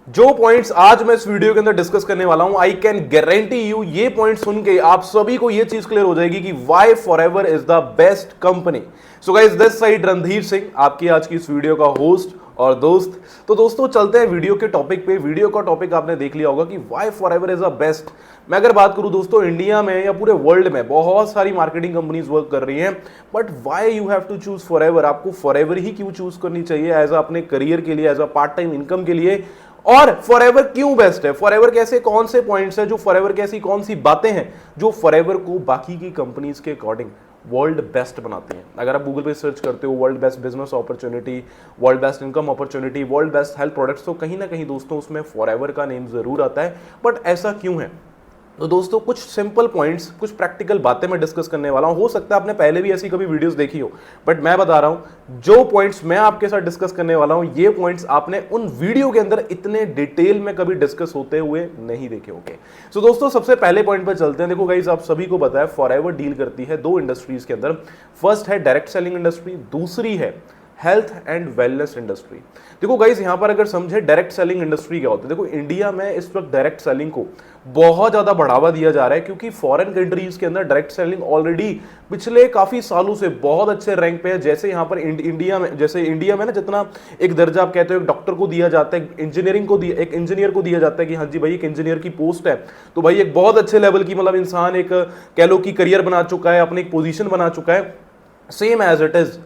जो पॉइंट्स आज मैं इस वीडियो के अंदर डिस्कस करने वाला हूं, आई कैन गारंटी यू ये पॉइंट सुन के आप सभी को ये चीज क्लियर हो जाएगी कि why Forever is the best company. So guys, this side Randhir Singh, आपकी आज की इस वीडियो का होस्ट और दोस्त। तो दोस्तों चलते हैं वीडियो के टॉपिक पे। वीडियो का टॉपिक आपने देख लिया होगा कि why Forever is the best. मैं अगर बात करूं दोस्तों, इंडिया में या पूरे वर्ल्ड में बहुत सारी मार्केटिंग कंपनीज वर्क कर रही हैं, but why you have to choose Forever. आपको फॉरएवर ही क्यों चूज करनी चाहिए एज अपने करियर के लिए, as a part time income के लिए, और फॉरएवर क्यों बेस्ट है? फॉरएवर कैसे, कौन से पॉइंट्स है जो फॉरएवर कैसी कौन सी बातें हैं जो फॉरएवर को बाकी की कंपनीज के अकॉर्डिंग वर्ल्ड बेस्ट बनाती हैं। अगर आप गूगल पे सर्च करते हो world best business opportunity, world best income opportunity, world best health products, तो कहीं ना कहीं दोस्तों उसमें फॉरएवर का नेम जरूर आता है। बट ऐसा क्यों है? तो दोस्तों कुछ सिंपल पॉइंट्स, कुछ प्रैक्टिकल बातें मैं डिस्कस करने वाला हूं। हो सकता है आपने पहले भी ऐसी कभी वीडियोस देखी हो, बट मैं बता रहा हूं जो पॉइंट्स मैं आपके साथ डिस्कस करने वाला हूं, ये पॉइंट्स आपने उन वीडियो के अंदर इतने डिटेल में कभी डिस्कस होते हुए नहीं देखे होंगे। सो दोस्तों सबसे पहले पॉइंट पर चलते हैं। देखो गाइस, आप सभी को पता है फॉरएवर डील करती है दो इंडस्ट्रीज के अंदर। फर्स्ट है डायरेक्ट सेलिंग इंडस्ट्री, दूसरी है हेल्थ एंड वेलनेस इंडस्ट्री। देखो गाइस, यहां पर अगर समझे डायरेक्ट सेलिंग इंडस्ट्री क्या होती है। देखो इंडिया में इस वक्त डायरेक्ट सेलिंग को बहुत ज्यादा बढ़ावा दिया जा रहा है, क्योंकि फॉरेन कंट्रीज के अंदर डायरेक्ट सेलिंग ऑलरेडी पिछले काफी सालों से बहुत अच्छे रैंक पे है। जैसे यहां पर इंडिया में, जैसे इंडिया में ना जितना एक दर्जा आप कहते हो एक डॉक्टर को दिया जाता है, इंजीनियरिंग को दिया, एक इंजीनियर को दिया जाता है कि हाँ जी भाई एक इंजीनियर की पोस्ट है, तो भाई एक बहुत अच्छे लेवल की मतलब इंसान एक कह लो कि करियर बना चुका है, अपनी एक पोजीशन बना चुका है। सेम एज इट इज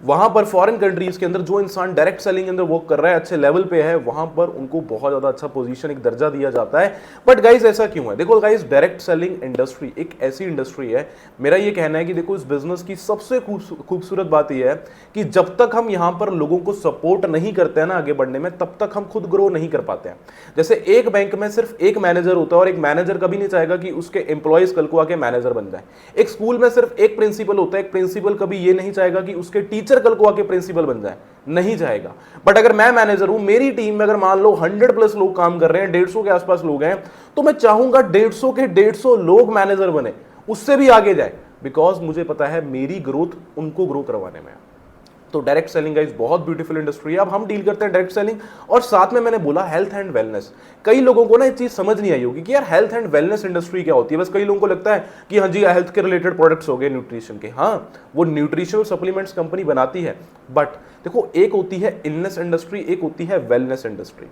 वहां पर फॉरेन कंट्रीज के अंदर जो इंसान डायरेक्ट सेलिंग के अंदर वर्क कर रहा है, अच्छे लेवल पे है, वहां पर उनको बहुत ज्यादा अच्छा पोजीशन, एक दर्जा दिया जाता है। बट गाइस ऐसा क्यों है? देखो गाइस, डायरेक्ट सेलिंग इंडस्ट्री एक ऐसी इंडस्ट्री है, मेरा ये कहना है कि देखो इस बिजनेस की सबसे खूबसूरत बात यह है कि जब तक हम यहां पर लोगों को सपोर्ट नहीं करते हैं ना आगे बढ़ने में, तब तक हम खुद ग्रो नहीं कर पाते हैं। जैसे एक बैंक में सिर्फ एक मैनेजर होता है और एक मैनेजर कभी नहीं चाहेगा कि उसके एम्प्लॉयज कल को आके मैनेजर बन जाए। एक स्कूल में सिर्फ एक प्रिंसिपल होता है, एक प्रिंसिपल कभी ये नहीं चाहेगा कि उसके टीचर कल को आके प्रिंसिपल बन जाए, नहीं जाएगा। बट अगर मैं मैनेजर हूं, मेरी टीम में अगर मान लो 100 प्लस लोग काम कर रहे हैं, 150 के आसपास लोग हैं, तो मैं चाहूंगा 150 के 150 लोग मैनेजर बने, उससे भी आगे जाए, बिकॉज मुझे पता है मेरी ग्रोथ उनको ग्रो करवाने में है। तो डायरेक्ट सेलिंग गाइस बहुत ब्यूटीफुल इंडस्ट्री है। अब हम डील करते हैं डायरेक्ट सेलिंग, और साथ में मैंने बोला हेल्थ एंड वेलनेस। कई लोगों को ना ये चीज समझ नहीं आई होगी कि यार हेल्थ एंड वेलनेस इंडस्ट्री क्या होती है। बस कई लोगों को लगता है कि हाँ जी हेल्थ के रिलेटेड प्रोडक्ट्स हो गए, न्यूट्रिशन के, हाँ वो न्यूट्रिशनल सप्लीमेंट्स कंपनी बनाती है। बट देखो एक होती है इलनेस इंडस्ट्री, एक होती है वेलनेस इंडस्ट्री।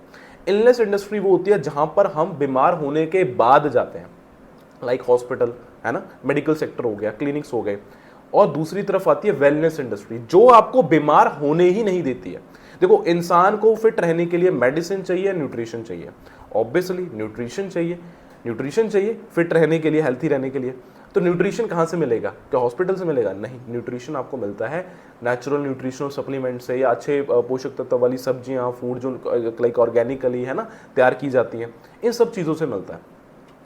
इलनेस इंडस्ट्री वो होती है जहां पर हम बीमार होने के बाद जाते हैं, लाइक हॉस्पिटल है ना, मेडिकल सेक्टर हो गया, क्लिनिक्स हो गए। और दूसरी तरफ आती है वेलनेस इंडस्ट्री, जो आपको बीमार होने ही नहीं देती है। देखो इंसान को फिट रहने के लिए मेडिसिन चाहिए, न्यूट्रिशन चाहिए। ऑब्वियसली न्यूट्रिशन चाहिए, न्यूट्रिशन चाहिए फिट रहने के लिए, हेल्थी रहने के लिए। तो न्यूट्रिशन कहाँ से मिलेगा? क्या हॉस्पिटल से मिलेगा? नहीं, न्यूट्रिशन आपको मिलता है नेचुरल न्यूट्रिशनल सप्लीमेंट से, या अच्छे पोषक तत्व वाली सब्जियां, फूड जो लाइक ऑर्गेनिकली है ना तैयार की जाती है, इन सब चीज़ों से मिलता है।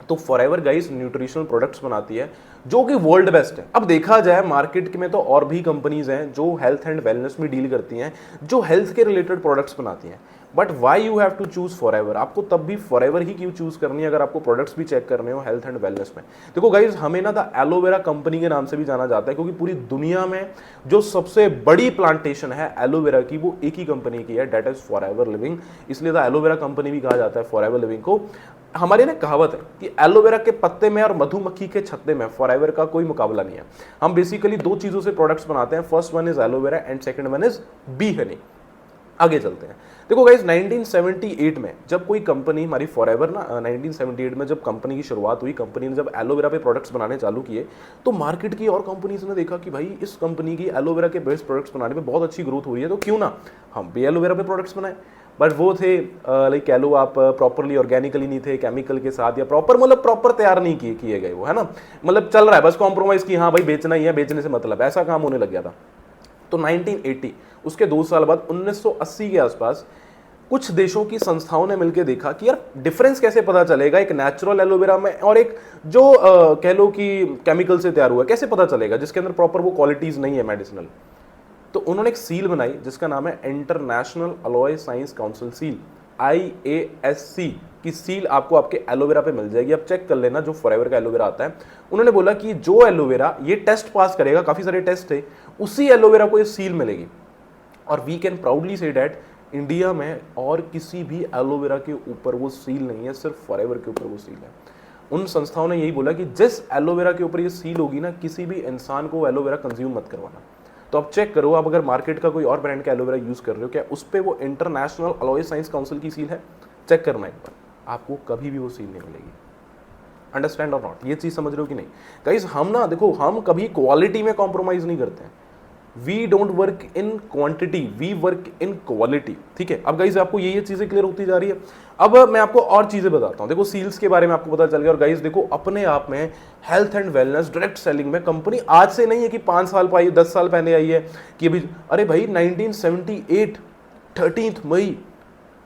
तो फॉरएवर गाइस न्यूट्रिशनल प्रोडक्ट्स बनाती है जो कि वर्ल्ड बेस्ट है। अब देखा जाए मार्केट में तो और भी कंपनीज हैं जो हेल्थ एंड वेलनेस में डील करती हैं, जो हेल्थ के रिलेटेड प्रोडक्ट्स बनाती हैं। But why you have to choose Forever? आपको तब भी फॉरएवर ही क्यों चूज करनी है अगर आपको प्रोडक्ट्स भी चेक करने हो हेल्थ एंड वेलनेस में? देखो गाइज, हमें ना द एलोवेरा कंपनी के नाम से भी जाना जाता है, क्योंकि पूरी दुनिया में जो सबसे बड़ी प्लांटेशन है एलोवेरा की, वो एक ही कंपनी की है, डेट इज फॉरएवर लिविंग। इसलिए द एलोवेरा कंपनी भी कहा जाता है फॉरएवर लिविंग को। हमारी ना कहावत है कि एलोवेरा के पत्ते में और मधुमक्खी के छत्ते में फॉरएवर का कोई मुकाबला नहीं है। हम बेसिकली दो चीजों से प्रोडक्ट्स बनाते हैं, first one is aloe vera and second one is B Honey. आगे चलते हैं। देखो गाइस, 1978 में जब कोई कंपनी, हमारी फॉरएवर ना 1978 में जब कंपनी की शुरुआत हुई, कंपनी ने जब एलोवेरा पे प्रोडक्ट्स बनाने चालू किए, तो मार्केट की और कंपनीज ने देखा कि भाई इस कंपनी की एलोवेरा के बेस्ट प्रोडक्ट्स बनाने में बहुत अच्छी ग्रोथ हो रही है, तो क्यों ना हम भी एलोवेरा पे प्रोडक्ट्स बनाएं। बट वो थे लाइक कह लो आप प्रॉपरली ऑर्गेनिकली नहीं थे, केमिकल के साथ, या प्रॉपर तैयार नहीं किए गए वो, है ना, मतलब चल रहा है बस कॉम्प्रोमाइज की, हाँ भाई बेचना ही है, बेचने से मतलब, ऐसा काम होने लग गया था। तो 1980, उसके 2 साल बाद 1980 के आसपास कुछ देशों की संस्थाओं ने मिलकर देखा कि यार डिफरेंस कैसे पता चलेगा एक नेचुरल एलोवेरा में और एक जो कह लो कि केमिकल से तैयार हुआ है, कैसे पता चलेगा जिसके अंदर प्रॉपर वो क्वालिटीज नहीं है मेडिसिनल। तो उन्होंने एक सील बनाई जिसका नाम है international alloy science council seal, IASC की सील आपको आपके एलोवेरा पे मिल जाएगी। अब चेक कर लेना जो फॉरएवर का एलोवेरा आता है। उन्होंने बोला कि जो एलोवेरा ये टेस्ट पास करेगा, काफी सारे टेस्ट थे, उसी एलोवेरा को ये सील मिलेगी। और we can proudly say that India में और किसी भी एलोवेरा के ऊपर वो सील नहीं है, सिर्फ फॉरएवर के ऊपर वो सील है। उन संस्थाओं ने यही बोला कि जिस एलोवेरा के ऊपर ये सील होगी ना, किसी भी इंसान को एलोवेरा कंज्यूम मत करवाना। तो आप चेक करो, आप अगर मार्केट का कोई और ब्रांड का एलोवेरा यूज कर रहे हो, क्या उस पर वो इंटरनेशनल एलोए साइंस काउंसिल की सील है? चेक करना एक बार, आपको कभी भी वो सील नहीं मिलेगी। अंडरस्टैंड और नॉट? ये चीज समझ रहे हो कि नहीं गाइस? हम ना देखो, हम कभी क्वालिटी में कॉम्प्रोमाइज नहीं करते हैं। We don't work in quantity, we work in quality. ठीक है, अब गाइज आपको ये चीजें क्लियर होती जा रही है। अब मैं आपको और चीजें बताता हूं। देखो सील्स के बारे में आपको पता चल गया। और गाइज देखो, अपने आप में health and wellness direct selling में कंपनी आज से नहीं है कि 5 साल पाई 10 साल पहले आई है कि अभी, अरे भाई 1978 13 मई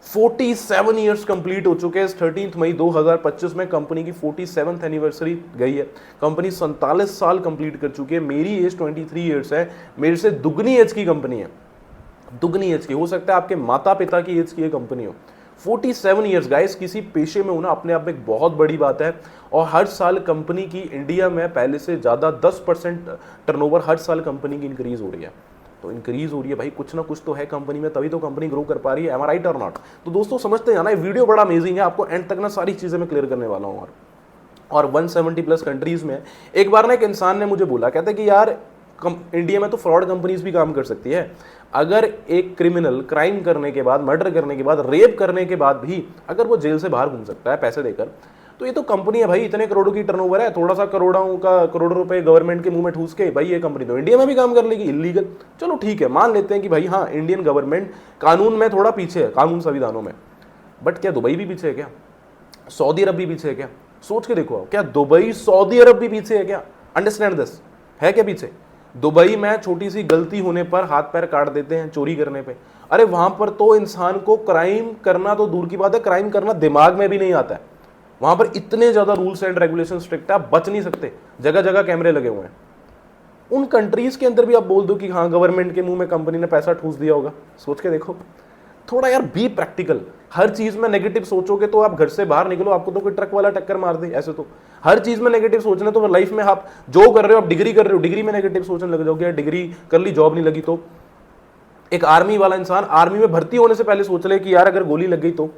47 ईयर्स कंप्लीट हो चुके हैं। 13 मई 2025 में कंपनी की 47th एनिवर्सरी गई है। कंपनी 47 साल कंप्लीट कर चुकी है। मेरी एज 23 ईयर्स है, मेरे से दुगनी एज की कंपनी है, दुगनी एज की। हो सकता है आपके माता पिता की एज की ये कंपनी हो। 47 ईयर्स गाइस, किसी पेशे में होना अपने आप में एक बहुत बड़ी बात है। और हर साल कंपनी की इंडिया में पहले से ज्यादा 10% टर्नओवर हर साल कंपनी की इंक्रीज हो रही है। तो इंक्रीज हो रही है भाई, कुछ ना कुछ तो है कंपनी में, तभी तो कंपनी ग्रो कर पा रही है। एम आई राइट और नॉट? तो दोस्तों समझते जाना, ये वीडियो बड़ा अमेजिंग है, आपको एंड तक ना सारी चीजें मैं क्लियर करने वाला हूँ। और 170+ कंट्रीज में एक बार ना एक इंसान ने मुझे बोला, कहता है कि यार इंडिया में तो फ्रॉड कंपनीज भी काम कर सकती है। अगर एक क्रिमिनल क्राइम करने के बाद, मर्डर करने के बाद, रेप करने के बाद भी अगर वो जेल से बाहर घूम सकता है पैसे देकर, तो ये तो कंपनी है भाई, इतने करोड़ों की टर्नओवर है, थोड़ा सा करोड़ों रुपए गवर्नमेंट के मुंह में ठूस के भाई ये कंपनी तो इंडिया में भी काम कर लेगी इलीगल। चलो ठीक है, मान लेते हैं कि भाई हाँ, इंडियन गवर्नमेंट कानून में थोड़ा पीछे है, कानून संविधानों में। बट क्या दुबई भी पीछे है? क्या सऊदी अरब भी पीछे है? क्या सोच के देखो, क्या दुबई सऊदी अरब भी पीछे है? क्या अंडरस्टैंड दिस? है क्या पीछे? दुबई में छोटी सी गलती होने पर हाथ पैर काट देते हैं चोरी करने पे। अरे वहां पर तो इंसान को क्राइम करना तो दूर की बात है, क्राइम करना दिमाग में भी नहीं आता है। वहां पर इतने ज्यादा रूल्स एंड रेगुलेशन स्ट्रिक्ट है, आप बच नहीं सकते, जगह जगह कैमरे लगे हुए हैं। उन कंट्रीज के अंदर भी आप बोल दो कि हाँ गवर्नमेंट के मुंह में कंपनी ने पैसा ठूस दिया होगा। सोच के देखो थोड़ा यार, बी प्रैक्टिकल। हर चीज में नेगेटिव सोचोगे तो आप घर से बाहर निकलो, आपको तो कोई ट्रक वाला टक्कर मार दे। ऐसे तो हर चीज में नेगेटिव सोचना, तो लाइफ में आप जो कर रहे हो, आप डिग्री कर रहे हो, डिग्री में नेगेटिव सोचने लग जाओगे। डिग्री कर ली, जॉब नहीं लगी तो एक आर्मी वाला इंसान आर्मी में भर्ती होने से पहले सोच ले कि यार अगर गोली लग गई तो।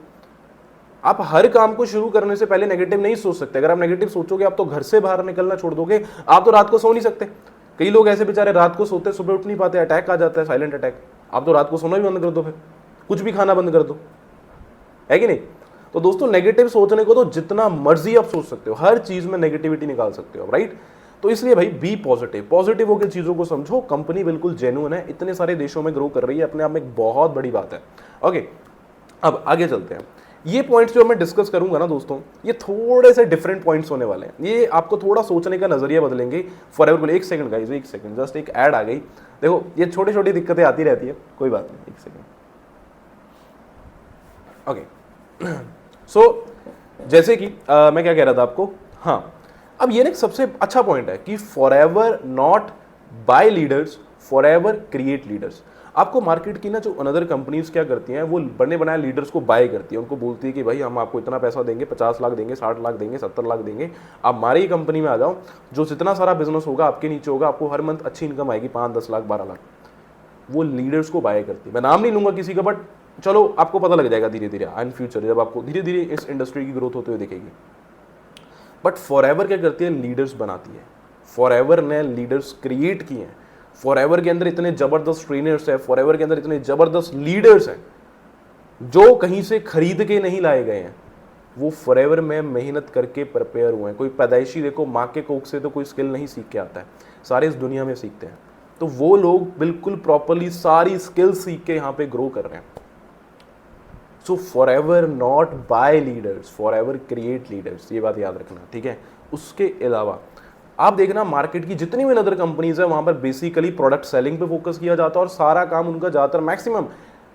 आप हर काम को शुरू करने से पहले नेगेटिव नहीं सोच सकते। अगर आप नेगेटिव सोचोगे, आप तो घर से बाहर निकलना छोड़ दोगे, आप तो रात को सो नहीं सकते। कई लोग ऐसे बेचारे रात को सोते, सुबह उठ नहीं पाते, अटैक आ जाता है, साइलेंट अटैक। आप तो रात को सोना भी बंद कर दो, फिर कुछ भी खाना बंद कर दो, है कि नहीं? तो दोस्तों नेगेटिव सोचने को तो जितना मर्जी आप सोच सकते हो, हर चीज में नेगेटिविटी निकाल सकते हो, राइट? तो इसलिए भाई बी पॉजिटिव, पॉजिटिव होकर चीजों को समझो। कंपनी बिल्कुल जेन्युइन है, इतने सारे देशों में ग्रो कर रही है, अपने आप में एक बहुत बड़ी बात है। ओके, अब आगे चलते हैं। ये पॉइंट्स जो मैं डिस्कस करूंगा ना दोस्तों, ये थोड़े से डिफरेंट पॉइंट्स होने वाले हैं। ये आपको थोड़ा सोचने का नजरिया बदलेंगे फॉरएवर के लिए। एक सेकंड गाइस, एक सेकंड, जस्ट एक ऐड आ गई। देखो ये छोटी छोटी दिक्कतें आती रहती है, कोई बात नहीं, एक सेकंड। ओके सो जैसे कि मैं क्या कह रहा था आपको, हाँ अब ये ना एक सबसे अच्छा पॉइंट है कि Forever not bye leaders, forever create leaders. आपको मार्केट की ना जो अनदर कंपनीज क्या करती हैं, वो बने बनाए लीडर्स को बाय करती है। उनको बोलती है कि भाई हम आपको इतना पैसा देंगे, 50 लाख देंगे, 60 लाख देंगे, 70 लाख देंगे, आप हमारी ही कंपनी में आ जाओ, जो जितना सारा बिजनेस होगा आपके नीचे होगा, आपको हर मंथ अच्छी इनकम आएगी, 5, 10 लाख, 12 लाख। वो लीडर्स को बाय करती है। मैं नाम नहीं लूंगा किसी का, बट चलो आपको पता लग जाएगा धीरे धीरे इन फ्यूचर, जब आपको धीरे धीरे इस इंडस्ट्री की ग्रोथ होते हुए दिखेगी। बट फॉरएवर क्या करती है? लीडर्स बनाती है। फॉरएवर ने लीडर्स क्रिएट किए हैं। फॉरएवर के अंदर इतने जबरदस्त ट्रेनर्स है, फॉरएवर के अंदर इतने जबरदस्त लीडर्स हैं जो कहीं से खरीद के नहीं लाए गए हैं। वो फॉरएवर में मेहनत करके प्रिपेयर हुए हैं। कोई पैदाइशी देखो माँ के कोख से तो कोई स्किल नहीं सीख के आता है, सारे इस दुनिया में सीखते हैं। तो वो लोग बिल्कुल प्रॉपरली सारी स्किल्स सीख के यहाँ पे ग्रो कर रहे हैं। So forever not bye leaders, forever create leaders, ये बात याद रखना, ठीक है? उसके अलावा आप देखना मार्केट की जितनी भी अदर कंपनीज है, वहां पर बेसिकली प्रोडक्ट सेलिंग पे फोकस किया जाता है, और सारा काम उनका ज़्यादातर मैक्सिमम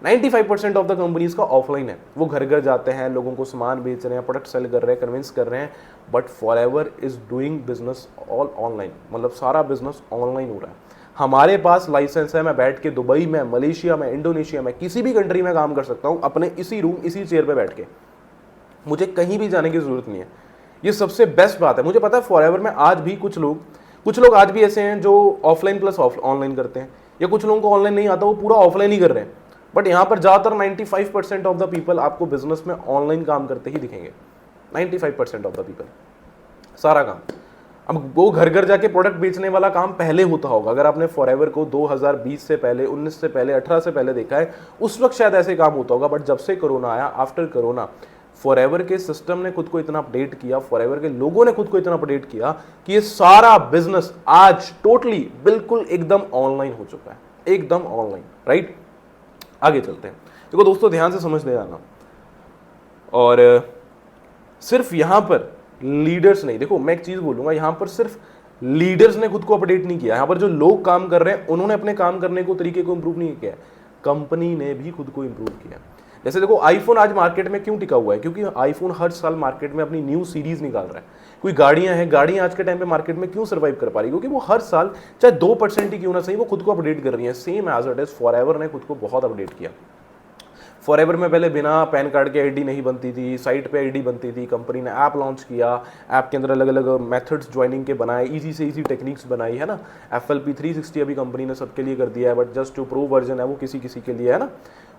95% ऑफ द कंपनीज का ऑफलाइन है। वो घर घर जाते हैं, लोगों को सामान बेच रहे हैं, प्रोडक्ट सेल कर रहे हैं, कन्विंस कर रहे हैं। But forever is doing business all online, मतलब सारा बिजनेस ऑनलाइन हो रहा है। हमारे पास लाइसेंस है, मैं बैठ के दुबई में, मलेशिया में, इंडोनेशिया में, किसी भी कंट्री में काम कर सकता हूँ अपने इसी रूम, इसी चेयर पे बैठ के। मुझे कहीं भी जाने की जरूरत नहीं है। ये सबसे बेस्ट बात है। मुझे पता है फॉरएवर में आज भी कुछ लोग आज भी ऐसे हैं जो ऑफलाइन प्लस ऑनलाइन करते हैं, या कुछ लोगों को ऑनलाइन नहीं आता, वो पूरा ऑफलाइन ही कर रहे हैं। बट यहां पर ज्यादातर 95% ऑफ द पीपल आपको बिजनेस में ऑनलाइन काम करते ही दिखेंगे। 95% ऑफ द पीपल, सारा काम। अब वो घर घर जाके प्रोडक्ट बेचने वाला काम पहले होता होगा। अगर आपने फॉरएवर को 2020 से पहले, 19 से पहले, 18 से पहले देखा है, उस वक्त शायद ऐसे काम होता होगा। बट जब से कोरोना आया, आफ्टर कोरोना, फॉरएवर के सिस्टम ने खुद को इतना अपडेट किया, फॉरएवर के लोगों ने खुद को इतना अपडेट किया कि ये सारा बिजनेस आज टोटली बिल्कुल एकदम ऑनलाइन हो चुका है, एकदम ऑनलाइन, राइट। आगे चलते हैं। देखो दोस्तों, ध्यान से समझ ले आना। और सिर्फ यहां पर लीडर्स नहीं, देखो मैं एक चीज बोलूंगा, यहां पर सिर्फ लीडर्स ने खुद को अपडेट नहीं किया, यहां पर जो लोग काम कर रहे हैं उन्होंने अपने काम करने को, तरीके को इंप्रूव नहीं किया, कंपनी ने भी खुद को इंप्रूव किया। जैसे देखो, आईफोन आज मार्केट में क्यों टिका हुआ है? क्योंकि आईफोन हर साल मार्केट में अपनी न्यू सीरीज निकाल रहा है। कोई गाड़ियां हैं, गाड़ियां आज के टाइम पे मार्केट में क्यों सर्वाइव कर पा रही है? क्योंकि वो हर साल चाहे 2% ही क्यों ना सही, वो खुद को अपडेट कर रही है। Same as it is Forever ने खुद को बहुत अपडेट किया। फॉरएवर में पहले बिना पैन कार्ड के आईडी नहीं बनती थी, साइट पे आईडी बनती थी। कंपनी ने ऐप लॉन्च किया, ऐप के अंदर अलग अलग मेथड्स ज्वाइनिंग के बनाए, इजी से इजी टेक्निक्स बनाई, है ना। FLP 360 अभी कंपनी ने सबके लिए कर दिया है, बट जस्ट जो प्रो वर्जन है वो किसी किसी के लिए है ना।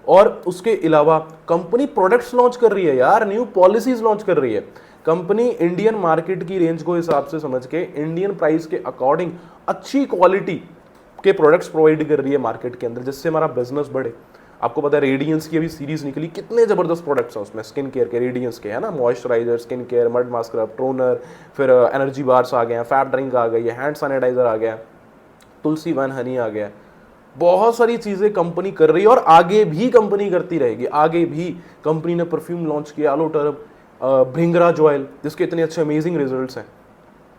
और उसके अलावा कंपनी प्रोडक्ट्स लॉन्च कर रही है यार, न्यू पॉलिसीज लॉन्च कर रही है। कंपनी इंडियन मार्केट की रेंज को हिसाब से समझ के, इंडियन प्राइस के अकॉर्डिंग अच्छी क्वालिटी के प्रोडक्ट्स प्रोवाइड कर रही है मार्केट के अंदर, जिससे हमारा बिजनेस बढ़े। आपको पता है रेडियंस की अभी सीरीज निकली, कितने जबरदस्त प्रोडक्ट्स हैं उसमें, स्किन केयर के, रेडियंस के, है ना। Moisturiser, skin care, mud mask scrub, toner, फिर एनर्जी बार्स आ गए हैं, फैब ड्रिंक आ गई है, हैंड सैनिटाइजर आ गया, तुलसी वन हनी आ गया। बहुत सारी चीजें कंपनी कर रही है और आगे भी कंपनी करती रहेगी। आगे भी कंपनी ने परफ्यूम लॉन्च किया, आलो टर्ब, भृंगराज ऑयल, जिसके इतने अच्छे अमेजिंग रिजल्ट्स हैं।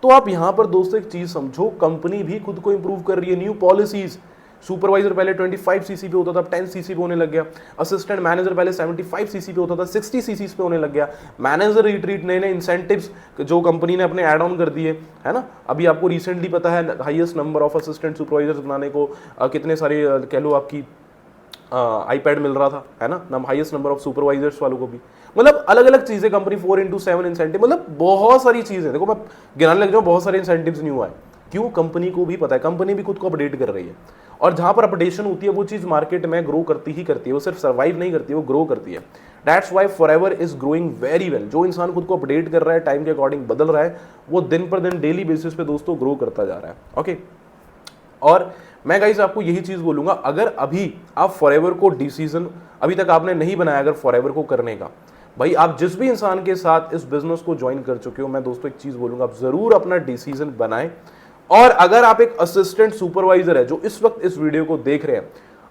तो आप यहां पर दोस्तों एक चीज समझो, कंपनी भी खुद को इंप्रूव कर रही है। न्यू पॉलिसीज, सुपरवाइजर पहले 25 सीसी पे होता था, अब 10 सीसी पे होने लग गया। असिस्टेंट मैनेजर पहले 75 सीसी पे होता था, 60 सीसी पे होने लग गया। मैनेजर रिट्रीट, नए नए इंसेंटिव्स जो कंपनी ने अपने ऐड ऑन कर दिए, है ना। अभी आपको रिसेंटली पता है highest number of assistant supervisors बनाने को कितने सारे कह लो आपकी आईपैड मिल रहा था, है ना। हाईएस्ट नंबर ऑफ सुपरवाइजर्स वालों को भी, मतलब अलग अलग चीजें कंपनी 4x7 इंसेंटिव, मतलब बहुत सारी चीजें। देखो मैं गिनाने लग जाऊं, बहुत सारे इंसेंटिव्स न्यू आए। क्यों? कंपनी को भी पता है, कंपनी भी खुद को अपडेट कर रही है। और जहां पर अपडेशन होती है वो चीज मार्केट में ग्रो करती ही करती है, वो सिर्फ सर्वाइव नहीं करती है, वो ग्रो करती है। That's why Forever is growing very well. जो इंसान खुद को अपडेट कर रहा है, टाइम के अकॉर्डिंग बदल रहा है, वो दिन पर दिन डेली बेसिस पे दोस्तों ग्रो करता जा रहा है। ओके, और मैं गाइस आपको यही चीज बोलूंगा, अगर अभी आप फॉरएवर को डिसीजन अभी तक आपने नहीं बनाया अगर फॉरएवर को करने का, भाई आप जिस भी इंसान के साथ इस बिजनेस को ज्वाइन कर चुके हो, मैं दोस्तों एक चीज बोलूंगा, आप जरूर अपना डिसीजन बनाएं। और अगर आप एक असिस्टेंट सुपरवाइजर है जो इस वक्त इस वीडियो को देख रहे हैं,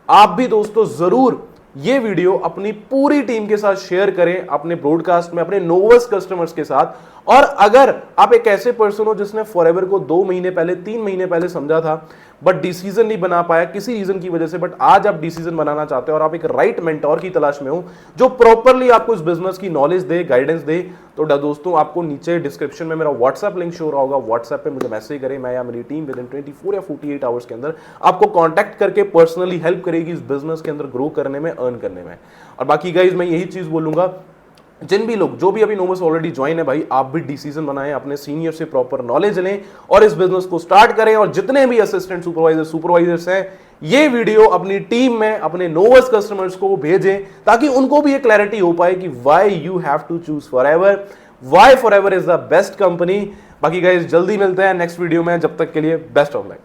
आप भी दोस्तों जरूर ये वीडियो अपनी पूरी टीम के साथ शेयर करें, अपने ब्रॉडकास्ट में, अपने नोवस कस्टमर्स के साथ। और अगर आप एक ऐसे पर्सन हो जिसने फॉरएवर को 2 महीने पहले, 3 महीने पहले समझा था बट डिसीजन नहीं बना पाया किसी रीजन की वजह से, बट आज आप डिसीजन बनाना चाहते हो और आप एक राइट मेंटोर की तलाश में हो जो प्रॉपरली आपको इस बिजनेस की नॉलेज दे, गाइडेंस दे, तो दोस्तों आपको नीचे डिस्क्रिप्शन में मेरा व्हाट्सएप लिंक शो रहा होगा। व्हाट्सएप पे मुझे मैसेज करें, मैं या मेरी टीम विद इन 24 या 48 आवर्स के अंदर आपको कॉन्टैक्ट करके पर्सनली हेल्प करेगी इस बिजनेस के अंदर ग्रो करने में, अर्न करने में। और बाकी गाइज मैं यही चीज बोलूंगा, जिन भी लोग जो भी अभी नोवस ऑलरेडी ज्वाइन है, भाई आप भी डिसीजन बनाएं, अपने सीनियर से प्रॉपर नॉलेज लें और इस बिजनेस को स्टार्ट करें। और जितने भी असिस्टेंट सुपरवाइजर्स हैं, ये वीडियो अपनी टीम में, अपने नोवस कस्टमर्स को भेजें ताकि उनको भी ये क्लैरिटी हो पाए कि why you have to choose Forever, why Forever is the best company. बाकी गाइस जल्दी मिलते हैं नेक्स्ट वीडियो में, जब तक के लिए बेस्ट ऑफ लक।